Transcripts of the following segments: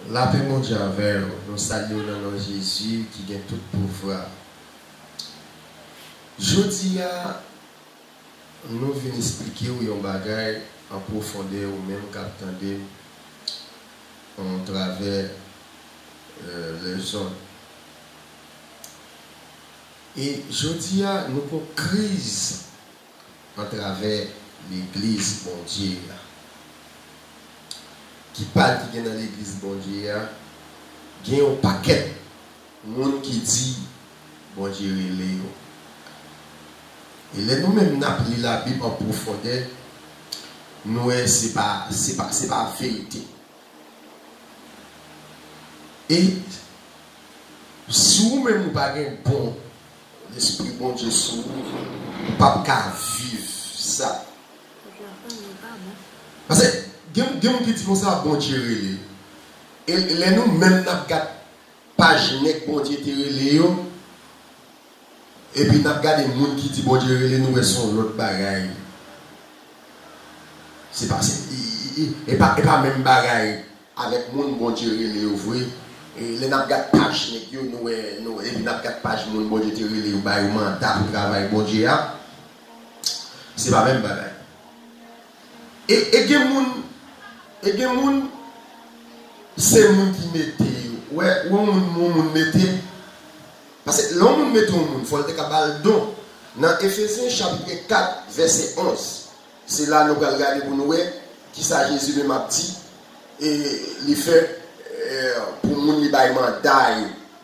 La paix mondiale envers nous saluons dans le nom de Jésus qui gagne tout pouvoir. Je dis à nous venons expliquer où un bagage en profondeur ou même qu'attendez en travers les zones. Et je dis à nous avons une crise en travers l'église bon Dieu. Qui parle qui est dans l'église bon Dieu, il y a un paquet de monde qui dit bon Dieu Léo. Et là nous-mêmes nous avons la Bible en profondeur, nous c'est pas vérité. Et si vous-même vous n'avez pas un bon l'esprit bon Dieu sur vous, vous ne pouvez pas vivre ça. Parce que quelqu'un qui dit ça, bon Dieu, et nous-mêmes, nous avons une page net, bon Dieu, et puis nous avons des gens qui disent, bon Dieu, nous sommes l'autre bagaille. C'est pas et pas même bagaille avec les gens, bon Dieu, vous voyez. Et nous avons une page net, et puis nous avons une page net, bon Dieu, nous avons un mandat pour travailler, bon Dieu. C'est pas même bagaille. Et des gens, c'est les gens qui mettent. Ouais, où on mettait. Parce que l'on met tout le monde, il faut le faire don. Dans Ephésiens chapitre 4, verset 11, c'est là nous allons regarder pour nous, qui ça Jésus même a dit, et il fait pour nous les mandat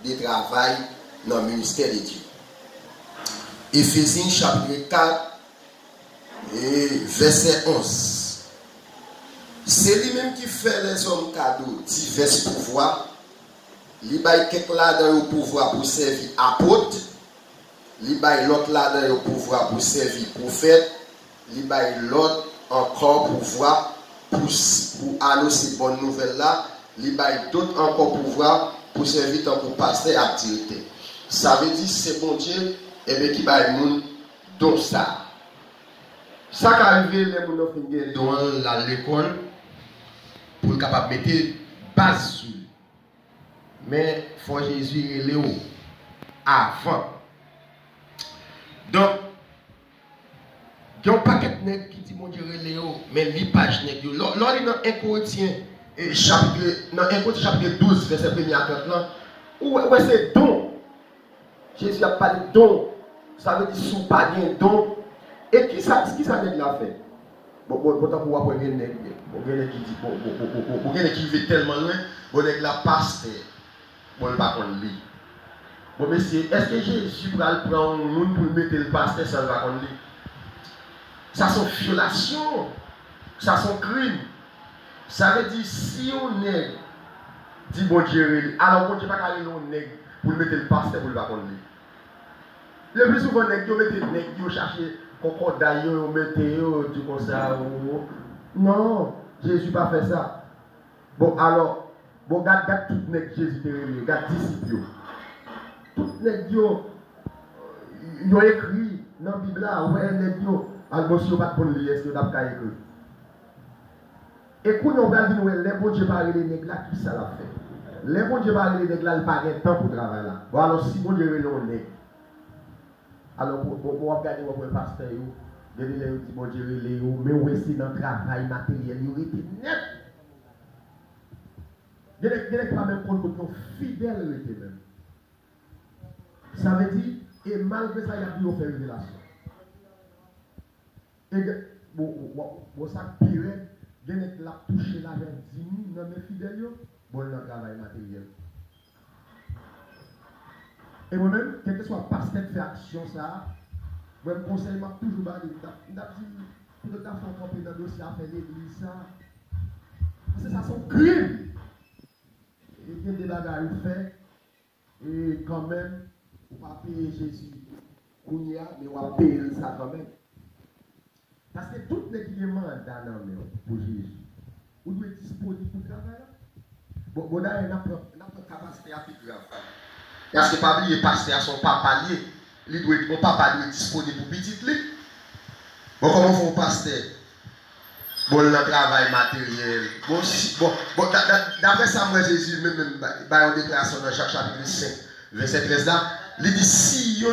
de travail dans le ministère de Dieu. Ephésiens chapitre 4, et verset 11. C'est lui-même qui fait les hommes cadeaux, divers pouvoirs. Il baille quelqu'un là dans le pouvoir pour servir apôtre. Il baille l'autre là dans le pouvoir pour servir prophète. Il baille l'autre encore pouvoir pour annoncer bonne nouvelle là. Il baille d'autres encore pouvoir pour servir tant pour pasteur activité. Ça veut dire c'est bon Dieu et bien qui baille moun dans ça. Ça qui arrive les gens qui sont dans l'école pour être capable de mettre base sur. Mais il faut Jésus et Léo avant. Donc, il y a un paquet de nègres qui dit mon Dieu Léo, mais l'image nègre. Lors dans 1 Corinthiens chapitre 12, verset 1 à 30, où c'est don. Jésus a parlé de don. Ça veut dire sous pas de don. Et qui ça nègre l'a fait? Bon, tant pour avoir un nègre qui dit, bon, qui vit tellement loin, bon, nègre la pasteur. Bon, le pas lui. Bon, monsieur, est-ce que Jésus va prendre un monde pour mettre le pasteur sans le pas lui? Ça, c'est une violation. Ça, c'est un crime. Ça veut dire, si on est, dit bon Dieu, alors bon Dieu pas aller non nègre pour mettre le pasteur pour le pas lui. Le plus souvent, nègre, vous mettez nègre, vous cherchez concordat, vous mettez tout comme ça. Non, Jésus pas fait ça. Bon, alors, bon, regarde tout nègre Jésus te révélé, regarde disciples. Tout nègre ils ont écrit dans la Bible là, ouais, nègre alors monsieur pas bon lire, est-ce que vous avez écrit? Et quand on regarde les bons Dieu parler les nègres là, qui ça l'a fait? Les bons Dieu parler les nègres là, ils pas de temps pour travailler là. Bon alors si bon Dieu révèle les nègres. Alors pour regarder le pasteur, il dit bon Dieu révèle, mais aussi dans le travail matériel, il était net. Il n'y a pas même compte pour fidèle même. Ça veut dire, et malgré ça, il y a pu faire une relation. Et bon, ça pire, il y a qui l'a touché la veine 10 000 dans mes fidèles, bon, dans le travail matériel. Et moi-même, quel que soit le pasteur qui fait action, ça, moi, je conseille toujours pas de dire, pour le temps, il faut camper dans le dossier à faire l'église, ça. Parce que ça, c'est un crime. Et il y a des bagages à faire, et quand même, on ne va pas payer Jésus, mais on va payer ça quand même. Parce que tout le qui est mandat pour Jésus, on doit être disponible pour travailler. Bon, là, il n'y a pas capacité à faire grave. Parce que pas oublier pasteur son papa lié, mon papa doit être disponible pour petit. Bon, comment font pasteur? Bon, le travail matériel. Bon, d'après ça, moi, Jésus, même, en déclaration dans Jacques chapitre 5, verset 13 là, il dit si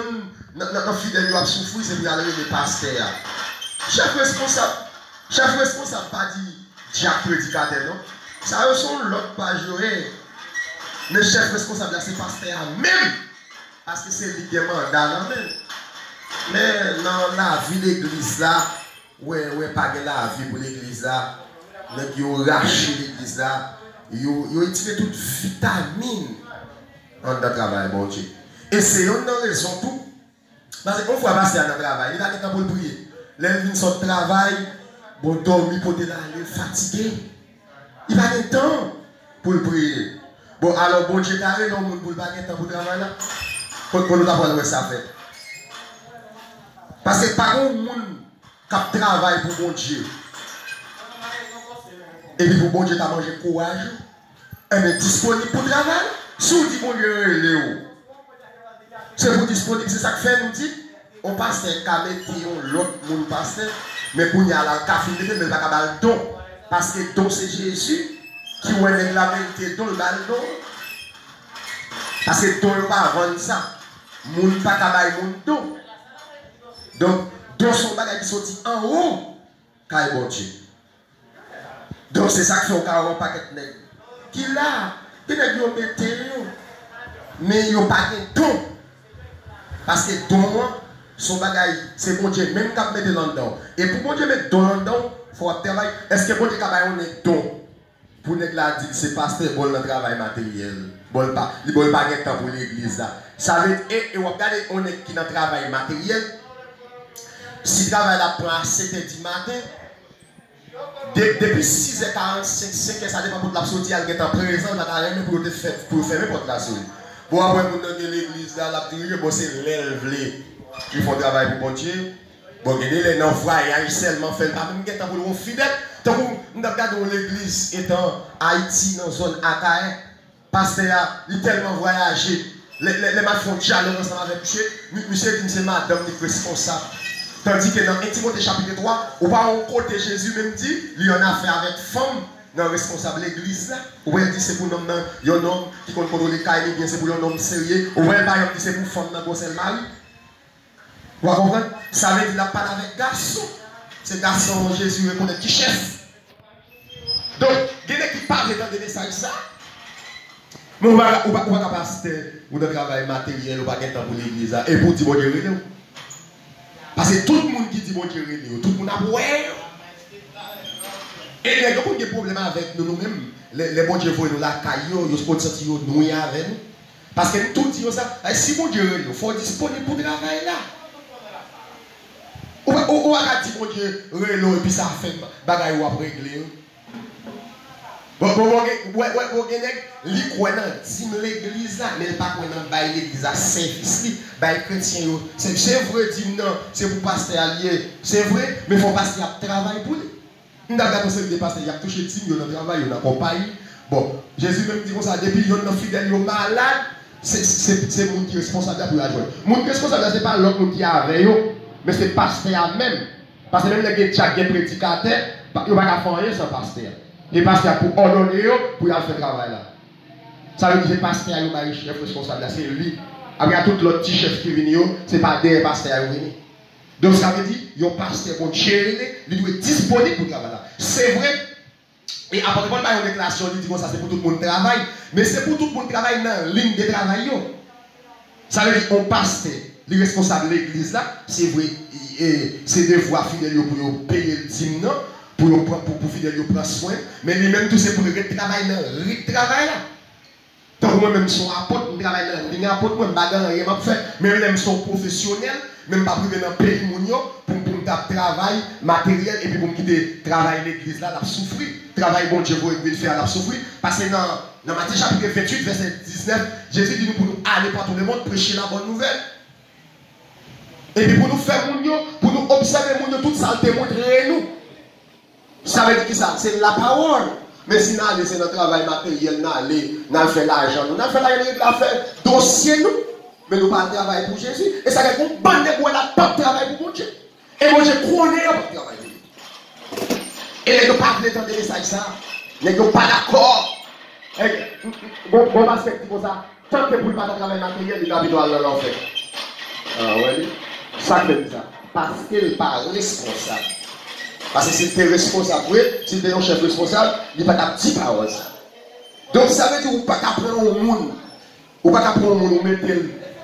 nos fidèles a souffert, c'est pour aller les pasteurs. Chef responsable, pas dit Jacques prédicateur, non? Ça ressemble l'autre pas jouer. Le chef responsable, c'est pasteur même. Parce que c'est lui qui est mandat, même. Mais dans la vie de l'église là, ouais, pas de la vie pour l'église là, ils ont raché l'église là, ils ont tiré toute vitamine en dans le travail, bon Dieu. Et c'est une raison tout. Parce qu'on voit passer dans le travail, il a le temps pour le prier. L'un vient son travail, bon dormir pour aller fatigué. Il a le temps pour le prier. Bon, alors bon Dieu, t'as raison pour le pas de temps pour le travail là. Pour nous avoir ça fait. Parce que par contre, qui travaille pour bon Dieu. Et puis pour bon Dieu, tu as mangé courage. Et bien disponible pour le travail. Si on dit bon Dieu, c'est pour disponible, c'est ça que fait nous dit. On passe un mettre l'autre monde passe. Mais pour y aller à la café, mais il va pas le don. Parce que don c'est Jésus qui va la vérité don le don. Parce que don ne va pas vendre ça. Moun pas kabay moun don. Donc, don son bagay qui sorti en haut, kay bon Dieu. Donc c'est ça qui fait au cas un paquet de nègres. Qui là, qui nègres yon mette yon, mais yon pas de don. Parce que don, son bagay, c'est bon Dieu, même quand mette dans le don. Et pour bon Dieu mettre don dans le don, il faut travailler. Est-ce que bon Dieu kabay yon est don? Pour nègres là dire c'est pasteur bon le travail matériel. Bon pas, il bon pas de temps pour l'église là. Ça veut dire, et on regarde, on est qui dans le travail matériel. Si le travail là prend à 7h du matin, depuis 6h45, 5h, ça dépend de la sortie, elle est en présent, elle a rien pour fermer porte la souris. Bon, après, on dans l'église là, la prière, bon, c'est l'élève qui font travail pour bon Dieu. Bon, les non-voyants, seulement fait pas même temps pour les fidèles. Donc, nous regardons l'église étant Haïti, dans la zone Akaï, pasteur, il a tellement voyagé. Les gens font dialogue ensemble avec monsieur dit c'est madame qui est responsable. Tandis que dans 1 Timothée chapitre 3, ou pas au côté Jésus même dit, il y en a fait avec femme dans le responsable de l'église là. Ou bien dit c'est pour un homme qui contrôle les cailles, bien c'est pour un homme sérieux. Ou bien par exemple c'est pour femme dans le mari. Vous comprenez? Ça veut dire qu'il a parlé avec garçon. C'est garçon Jésus reconnaît qui chef. Donc, il y a qui parle dans des messages ça. Mais on va pas passer pour le travail matériel, on va pas pour l'église et pour dire bon Dieu. Parce que tout le monde qui dit bon Dieu, tout le monde a ouais. Et il y a des problèmes avec nous-mêmes. Les bons dieux voient nous la caillou, ils se sentent nous avec nous. Parce que tout dit ça, si bon Dieu, il faut disponible pour le travail là. On va dire bon Dieu, et puis ça fait bagaille ou après régler. Bon, il croit dans l'église là, mais il pas dans l'église à service, les chrétiens. C'est vrai, dit non, c'est pour pasteur allié. C'est vrai, mais il faut passer à travail pour lui. Nous avons conseillé des pasteurs, il a touché team, il a travail, il a compagnie. Bon, Jésus même dit comme ça, depuis il y a un fidèle, il est malade, c'est mon qui est responsable pour la joie. Mon qui est responsable, ce n'est pas l'autre qui est avec eux, mais c'est le pasteur même. Parce que même les gens qui sont prédicateurs, ils ne vont pas faire rien sans pasteur. Les pasteurs pour ordonner, pour y aller faire le travail là. Ça veut dire que le pasteur est le chef responsable, c'est lui. Après, tout l'autre petit chef qui vient, ce n'est pas des pasteurs qui viennent. Donc ça veut dire que le pasteur, bon Dieu, il doit être disponible pour le travail là. C'est vrai. Et après, quand on a une déclaration, il dit que ça c'est pour tout le monde travail. Mais c'est pour tout le monde travail dans la ligne de travail. Ça veut dire qu'on pasteur, le responsable de l'église là, c'est vrai, c'est des voies fidèles pour payer le dîme. Pour fidèles prendre soin, mais lui-même tout c'est pour le travail dans le travail là. Donc moi-même son apôtre, je travaille dans le apôtre, moi je ne rien faire, mais même son professionnel, même pas privé dans le pays pour travail matériel et puis pour quitter travail l'église là, la souffrir. Travail bon Dieu vous faire la souffrir. Parce que dans Matthieu chapitre 28, verset 19, Jésus dit nous pour nous aller par tout le monde prêcher la bonne nouvelle. Et puis pour nous faire pour nous observer toute ça, démontrer nous. Ça veut dire que ça, c'est la parole. Mais si nous allons, c'est notre travail matériel, nous allons faire l'argent, nous allons faire l'argent, nous allons faire dossier, nous. Mais nous pas travailler pour Jésus. Et ça veut dire qu'on ne peut pas travailler pour mon Dieu. Et mon Dieu connaît pas travail pour lui. Et les gens pas voulu entendre ça. Les gens pas d'accord. Bon, parce que comme ça, tant que vous ne pas travailler matériel, il va aller dans l'enfer. Ah ouais, ça fait ça. Parce qu'il n'est pas responsable. Parce que si tu es responsable, si tu es un chef responsable, il n'est pas ta petite parole. Donc ça veut dire que vous ne pouvez pas prendre au monde. Vous ne pouvez pas prendre au monde, vous mettez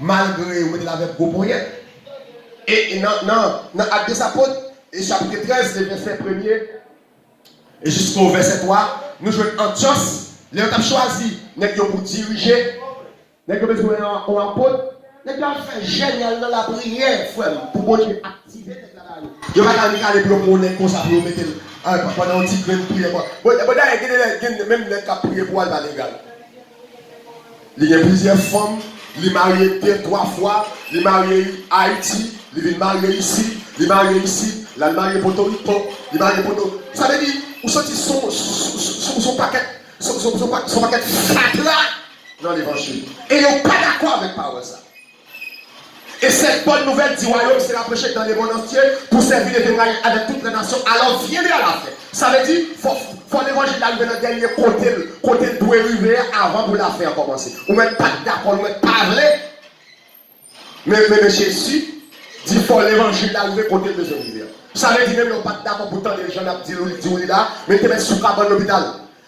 malgré, vous mettez avec vos moyens. Et dans Actes des Apôtres, chapitre 13, le verset 1er, et jusqu'au verset 3, nous jouons Antioche. Les gens ont choisi pour diriger, les gens ont besoin d'un apôtre, les gens ont fait génial dans la prière, pour activer cette travail. Je ne vais pas aller pour le comme ça, pour mettre pendant un petit peu de prière. Même les cas prier pour aller légal. Il y a plusieurs femmes, les mariés 2-3 fois, les mariés à Haïti, les mariés ici, les mariés ici, la mariée Porto Rico, les mariés Porto. Ça veut dire, vous sortez son paquet. Son paquet fat là dans l'évangile. Et ils n'ont pas d'accord avec parole ça. Et cette bonne nouvelle du royaume sera prêchée dans les mondes entiers pour servir les témoignages avec toutes les nations. Alors viendrez à la fin. Ça veut dire qu'il faut l'évangile arriver dans le dernier côté doit arriver avant pour la faire commencer. Vous n'êtes pas d'accord, vous n'êtes pas vrai. Mais Jésus dit qu'il faut l'évangile arriver côté de arriver. Ça veut dire même qu'ils pas d'accord pour tant les gens qui disent là, mais ils mettent sous cabane l'hôpital.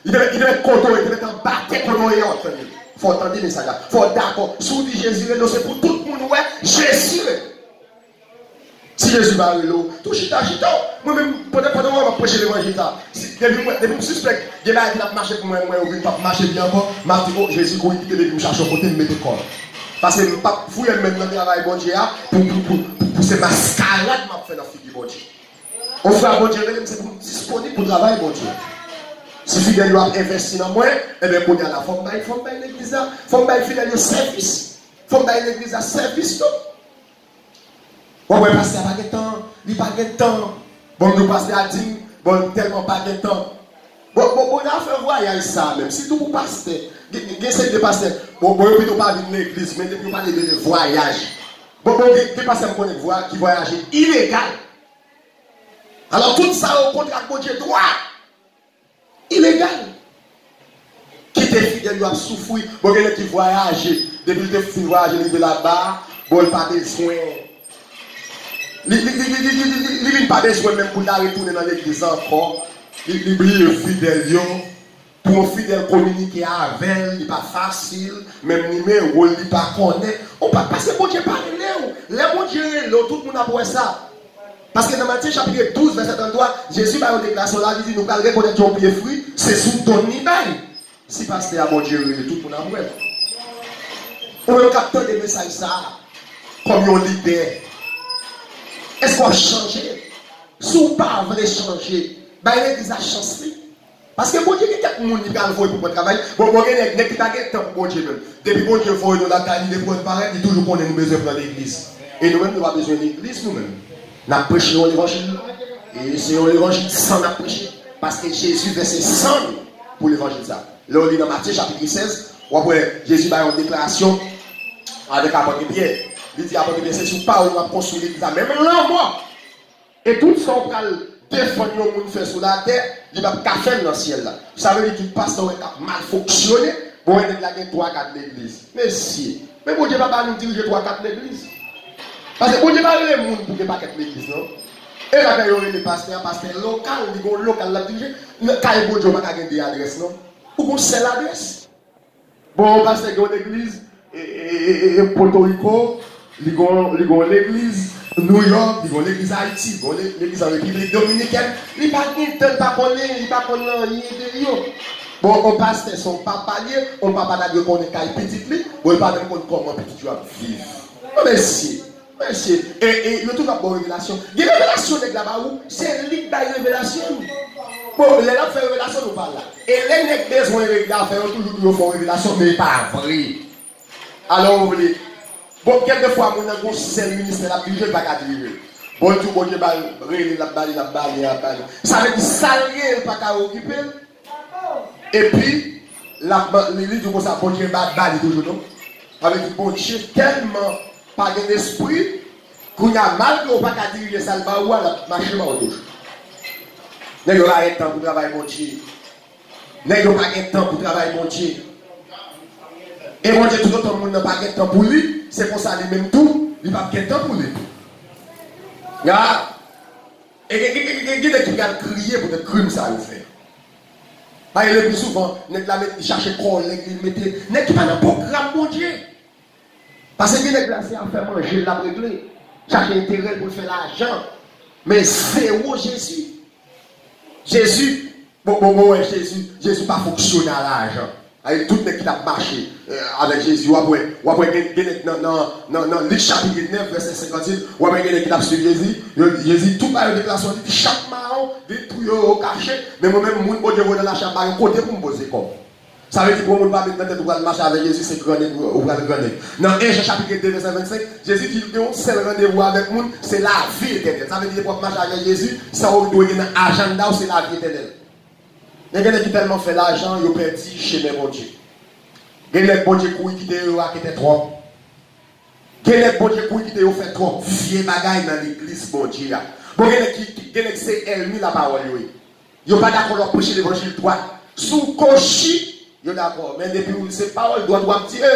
Il devait être content, il devait être en bataille pour nous. Il faut entendre les messages. Il faut être d'accord. Si vous dites Jésus, c'est pour tout le monde. Ouais, Jésus. Si Jésus va arriver, tout chita. Moi-même, pendant que je vais prêcher l'évangile, depuis que je suspecte, je vais marcher pour moi, je vais pas marcher bien encore. Je vais dire, Jésus, quand il me cherche au côté, il me met corps. Parce que je ne vais pas fouiller maintenant le travail bon Dieu pour ces mascarades que je fais dans la figure bon Dieu. On fait un bon Dieu, c'est disponible pour travailler bon Dieu. Si fidèle doit investir dans moi, eh bien, qu'on y a la forme de l'église, forme de fidèle de service, forme de l'église à service. Bon, ouais, passer à pas de temps, il pas de temps. Bon, nous passer à dire, bon, tellement pas de temps. Bon, on a fait un voyage ça même. Si tout vous passez, essayez de passer. Bon, vous ne pas de l'église, mais vous parlez de voyage. Bon, vous passez qui voyage illégal. Alors, tout ça au contrat de Dieu droit. Illégal. Qui était fidèle, il a souffert. Bon, il qui voyage. Depuis que tu voyages, il est là-bas. Bon, il n'a pas besoin. Il n'a pas besoin même pour retourner dans l'église encore. Il est fidèle. Pour un fidèle communiquer avec elle, il n'est pas facile. Même numéro, il n'est pas connaît. On ne peut pas passer pour Dieu parler. Les bon Dieu, tout le monde a pour ça. Parce que dans Matthieu chapitre 12, verset 33, Jésus va en déclaration là, il dit, nous allons reconnaître ton pied fruit, c'est sous ton nid. Si pasteur à bon Dieu, tout le monde a mourir. On va capter des messages ça, comme un leader. Est-ce qu'on va changer? Si on ne pas changer, l'église a changé. Parce que bon Dieu, il y a quelqu'un qui a pour le travail. Bon, il y a quelqu'un qui a temps pour bon Dieu même. Depuis bon Dieu, il faut nous la qualité pour être pareil, il toujours qu'on a besoin de l'église. Et nous-mêmes, nous avons besoin de l'église nous-mêmes. Nous avons prêché l'évangile. Et c'est l'évangile sans prêcher. Parce que Jésus versait 100 pour l'évangile. Là, on lit dans Matthieu chapitre 16, où après Jésus va une déclaration avec l'apôtre Pierre. Il dit l'apôtre Pierre, c'est sur parole nous avons construit l'église. Même là, moi. Et tout ce qu'on va défendre le monde fait sur la terre, il va pas faire dans le ciel. Là. Ça veut dire qu'il passe dans un mal fonctionné. Bon, il y a 3-4 l'église. Mais si. Mais bon Dieu ne va pas nous diriger 3-4 l'église. Parce que bon Dieu va aller le monde pour ne pas être l'église, non? Et là, il y a des pasteurs local, ils vont local la diriger. Quand bon Dieu va pas des adresses, non? Ou qu'on sait l'adresse. Bon, pasteur qui est l'église, et Porto Rico, ils ont l'église New York, ils ont l'église Haïti, ils ont l'église en République Dominicaine. Ils ne connaissent pas, ils ne connaissent rien. Bon, on passe son papa lié, on papa n'a pas connaître petit lui, on pas même comment petit tu vas vivre. Merci. Merci. Et le tout va pour révélation. Il y a une révélation là-bas où c'est une ligue de révélation. Bon, les gens font révélation, nous parlons là. Et les nègres besoin de faire toujours font révélation, mais pas vrai. Alors, vous voulez. Bon, quelquefois, mon avons c'est le ministère la plus jeune, pas qu'à diriger. Bon, tout bon Dieu, la balle. Ça veut dire salarié, pas qu'à occuper. Et puis, l'église du ça, bon Dieu, balle toujours, non? Avec bon Dieu, tellement pas d'esprit, qu'on a mal qu'on pas qu'à diriger ça, le baou à la marche au douche. Nèg yo pas temps pour travailler mon Dieu. Nèg yo pas temps pour travailler mon Dieu. Et mon Dieu tout le monde n'a pas temps pour lui, c'est pour ça lui même tout, il pas temps pour lui. Ya. Et qui a crié pour des crimes ça il fait. Parce que le plus souvent, nèg la mettre chercher collègue, il mettait nèg qui pas dans programme mon Dieu. Parce que nèg la c'est à faire manger la régler, chercher intérêt pour faire l'argent. Mais c'est où Jésus? Jésus, Jésus pas fonctionne à l'argent. Avec tout le monde qui a marché avec Jésus, ou après, dans Luc chapitre 9, verset 56, ou après, il y a qui a suivi Jésus, Jésus, tout par le déplacement, chaque marron, des trucs au cachet, mais moi-même, mon Dieu, dans la chambre, un côté pour me poser comme. Ça veut dire que pour ne pas mettre dans tête de marcher avec Jésus, c'est grand ou grand. Dans 1 chapitre 2, verset 25, Jésus dit que le seul rendez-vous avec le monde, c'est la vie éternelle. Ça veut dire que pour marcher avec Jésus, ça doit être un agenda ou c'est la vie éternelle. Les gens qui tellement fait l'argent, ils ont perdu chez mes bon Dieu. Les gens bon Dieu qui étaient trop. Les gens bon Dieu qui ont fait trop. Vieux bagaille dans l'église bon Dieu. Bon, les gens qui c'est ennemi la parole. Ils n'ont pas d'accord leur prêcher l'évangile droit. Sous cochi, ils sont d'accord. Mais depuis où ces paroles doivent dire,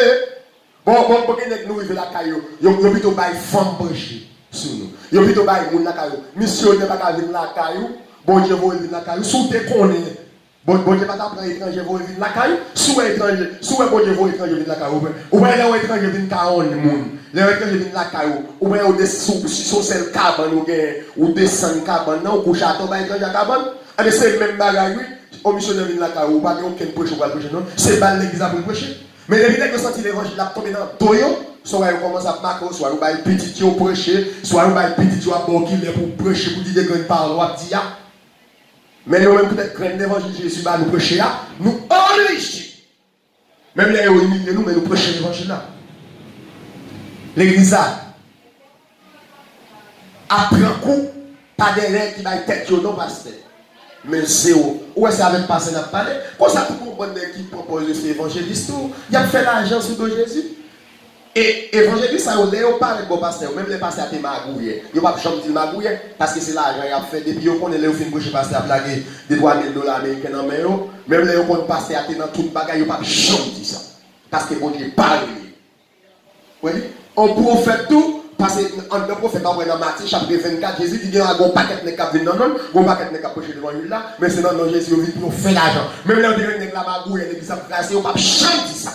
bon, les gens nous vivent la caillou. Ils ont plutôt bail femme prêcher sur nous. Ils ont plutôt bail moun la caillou. Missionnaire pas venir la caillou. Bon Dieu va venir la caillou. Sous te connaît. Bon Dieu pas t'apprendre étranger va venir la caillou. Sous étranger, sous bon Dieu va étranger venir la caillou. Ou bien les étrangers viennent 40 moun. Les étrangers viennent la caillou. Ou bien au sous celle cabane ou descend cabane non ou château ba étranger cabane. Et c'est même bagaille oui. Au missionnaire vient la caillou, pas aucun prêche ou pas prêcher non. C'est pas l'église à prêcher. Mais les gens qui senti l'évangile la tomber dans doyo, soit ils commencent à marquer, soit ils bail petit qui au prêcher, soit ils bail petit qui au bon qui pour prêcher pour dire des grandes paroles ou dire. Mais nous même peut-être craindre l'évangile de Jésus nous prêcher là, nous enrichissons. Même les héros imitent nous mais nous prêchons l'évangile là. L'église là après un coup, pas des règles qui va tête non pasteur. Mais c'est où est-ce avec passer n'a parlé? Comme ça, tout le monde qui propose cet évangéliste, il a fait l'argent sur de Jésus. Et évangéliste, ça, on ne parle de bon pasteur, même les pasteurs qui magouillent. Ils ne vont pas chanter magouiller parce que c'est l'argent qu'il a fait. Depuis qu'on est là, on fait une pasteur à blaguer des $3 000 américains en main. Même les pasteur qui dans tout le bagage, ils ne vont pas chanter ça. Parce que bon Dieu parle. Oui, on prophète tout. Parce que le prophète dans Matthieu chapitre 24, Jésus dit qu'il y a un paquet de cap venir non, un paquet de cap poché devant lui là, mais c'est non Jésus vient pour faire l'argent. Même là on dit que la magouille et l'église a placé, on pas chanter ça.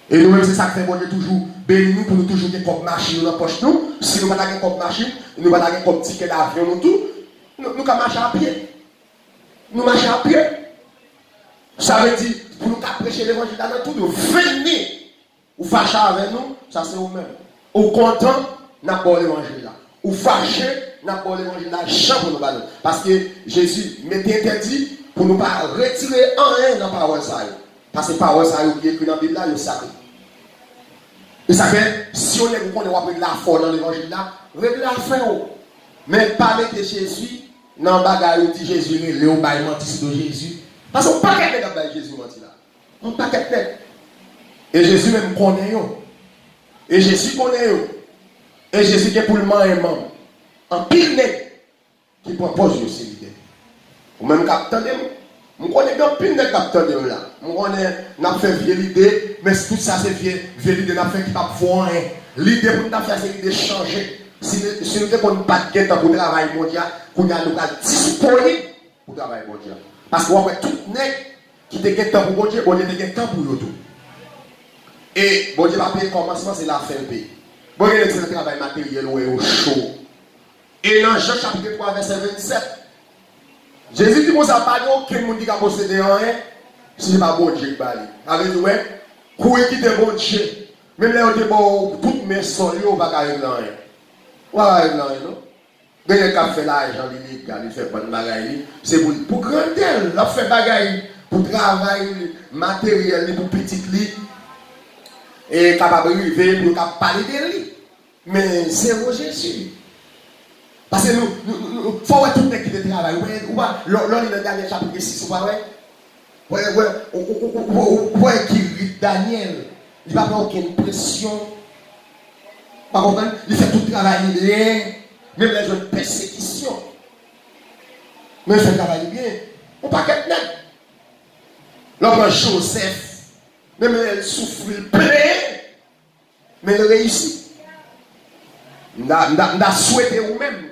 Et nous-mêmes c'est ça que fait bon Dieu toujours béni nous pour nous toujours des comme machine dans poche nous. Si nous pas gagner comme machine, nous pas gagner comme ticket d'avion nous tout, nous quand marcher à pied. Nous marcher à pied. Ça veut dire pour nous prêcher l'évangile dans tout nous venir ou fâché avec nous, ça c'est vous-même. Ou content, n'a pas l'évangile là. Ou fâché, n'a pas l'évangile là, jamais pour nous ballons. Parce que Jésus m'était interdit pour nous pas retirer rien dans la parole ça. Parce que la parole ça qui est écrit dans la Bible là, il sacré. Et ça fait, si on est vous connaissez après la foi dans l'évangile là, réglez la fin. Mais pas mettre Jésus dans le bagage où dit Jésus, le bail menti de Jésus. Parce qu'on pas qu'à mettre Jésus menti là. On pas qu'à mettre. Et Jésus même connaît eux. Et Jésus connaît eux. Et Jésus qui est pour le man et membre. En pile net qui propose ces idées. Ou même capteur de je connais bien pile de capteur de là. Je connais, n'a fait vieille l'idée, mais tout ça c'est vieille l'idée, n'a fait qui pas voir rien. L'idée pour nous faire c'est l'idée changer. Si nous ne pouvons pas de temps pour travailler mondial, qu'on a nous disponible pour travailler mondial. Parce qu'on va tout net qui te gagne temps pour Dieu, on te gagne temps pour tout. Et bon Dieu va payer commencement, c'est la fin de payer. Bon Dieu, c'est le travail matériel ou au chaud. Et dans Jean chapitre 3, verset 27, Jésus dit, ça pas aucun monde qui a possédé rien, si ce n'est pas bon Dieu qui parle. Avec nous, courir qui est bon Dieu. Même là, on dit, bon, toutes mes sols, on ne va pas arriver dans rien. On va arriver dans rien, non? Quelqu'un qui a fait l'argent, il fait pas de bagaille, c'est pour grandir, il fait bagaille, pour travail matériel, pour petit lit. Et capable de vivre pour parler de lui. Mais c'est au Jésus. Parce que nous, faut voir tout le monde qui travaille. L'on est dans le dernier chapitre 6, vous voyez, ouais, qui rit Daniel. Il n'a pas aucune pression. Par contre, il fait tout le travail, même les jeunes persécutions. Mais fait travail bien. On pas qu'être net. L'homme Joseph, même elle souffre, il plaît, mais elle réussit. N'a souhaité ou même.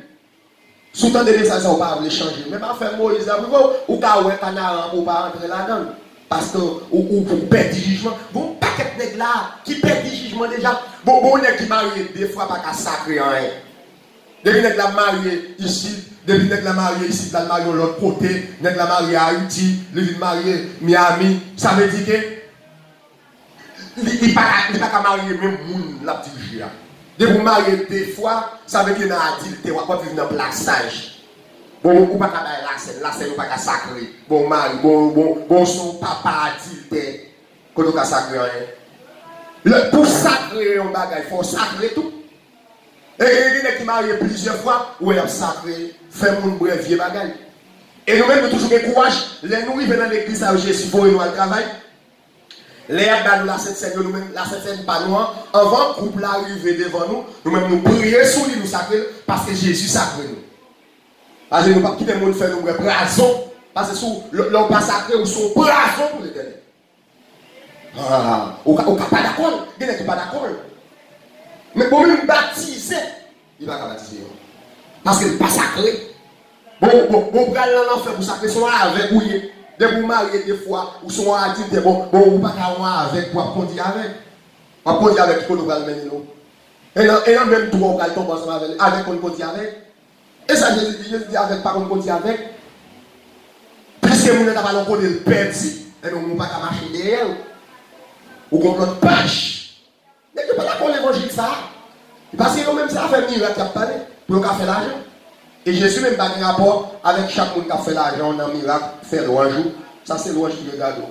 Sous tant de messages, on ne va pas changer. Mais pas faire Moïse, ou pas ouais canard pour pas entrer là-dedans. Parce que ou pour perdre du jugement. Bon, paquet de nègres là qui perdent du jugement déjà. Bon, nègres qui marient des fois pas qu'à sacrer en rien. Depuis nègres la marié ici, depuis nègres la marié ici, la marié de l'autre côté, nègres la marié à Haïti, le marié Miami, ça veut dire que il pas qu'à marier même moun la petite juge. De vous marier des fois, ça veut dire qu'il y a un adulte, ou pas vivre dans le plaçage. Bon, ou pas qu'à la scène, ou pas qu'à sacrer. Bon, mari, bon, son papa adulte, quand on a sacré rien. Pour sacrer un bagage, il faut sacrer tout. Et il y a qui marient plusieurs fois, ou il a sacré, fait mon bref vieux bagage. Et nous-mêmes, nous toujours des courage, les nous venons dans l'église à Jésus pour nous à travail. Les nous la Sainte Seine, nous-mêmes, la Sainte Seine pas nous, avant que couple arrive devant nous, nous-mêmes nous prions sur lui, nous sacrer, parce que Jésus sacre nous. Parce que nous ne pouvons pas quitter le monde faire nous brason, parce que l'on pas sacré ou son brason pour l'éternel. Ah, on n'est pas d'accord, il n'est pas d'accord. Mais pour même baptiser, il ne va pas baptiser. Parce qu'il n'est pas sacré. Bon, bral dans l'enfer pour sacrer son avec vous. De vous marier des fois, ou son adulte, bon, ou pas qu'à avec, pour conduire avec. On conduire avec, qu'on va le mener nous. Et là, même toi, on va tomber ensemble avec, on conduit avec. Et ça, Jésus dit avec, pas qu'on conduit avec. Puisque vous n'avez pas l'encontre de le perdre, et donc, on ne va pas marcher derrière. Ou qu'on notre pêche. Mais tu ne peux pas d'accord l'évangile ça. Parce que nous-mêmes, ça fait miracle pour qu'on fait l'argent. Et Jésus même pas de rapport avec chaque monde qui a fait l'argent dans le miracle, faire louange. Ça c'est louange qui regarde.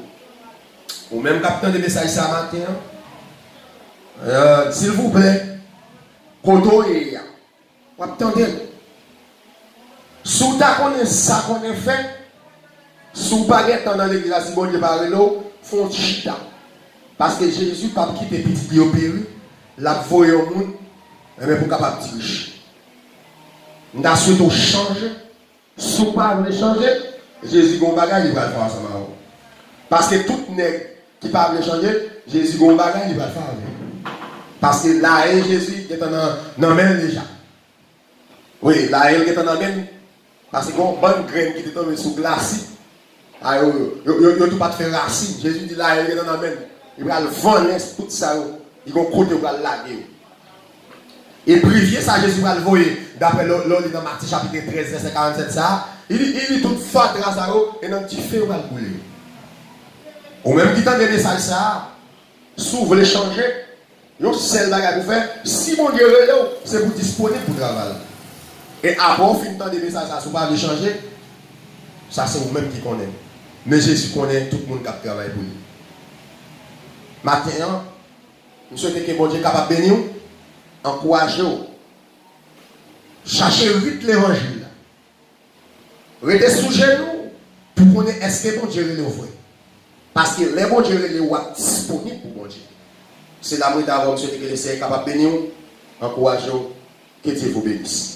Ou même capitaine de message ça matin. S'il vous plaît, koto et vous attendez. Sous ta connaît ça qu'on a fait, sous baguette dans l'église, si bon Dieu parle l'eau, font chita. Parce que Jésus pas quitter petit biopéri, la voye au monde, mais pour capable de riche. Nous avons souhaité changer. Si vous ne changer, Jésus a un bagage, il va le faire ensemble. Parce que tout nègre qui parle de changer, Jésus a un bagage, il va le faire. Parce que la haine, Jésus est en main déjà. Oui, la haine est en main. Parce qu'il y a une bonne graine qui est tombée sous glace. Il n'y a tout pas de faire racine. Jésus dit la haine est en main. Il va le vendre tout ça. Il va côté, il va le laguer. Et privier ça, Jésus va le voir, d'après l'autre dans Matthieu chapitre 13, verset 47, ça, il dit toute forte grâce à eux, et dans le petit feu, il va le couler. Ou même qui t'a donné ça, si vous voulez changer, il y a celle bagage pour faire, si mon Dieu est là, c'est pour disponible pour travailler. Et après, on finit de donner ça, si vous ne pouvez pas changer, ça c'est vous-même qui connaissez. Mais Jésus connaît tout le monde qui travaille pour lui. Maintenant, nous souhaitons que mon Dieu soit capable de bénir. Encouragez-vous. Cherchez vite l'évangile. Restez sous genoux pour connaître est-ce que bon Dieu est vrai. Parce que les bons Dieu est disponible pour bon Dieu. C'est la moindre avant que le Seigneur est capable de bénir. Encouragez-vous. Que Dieu vous bénisse.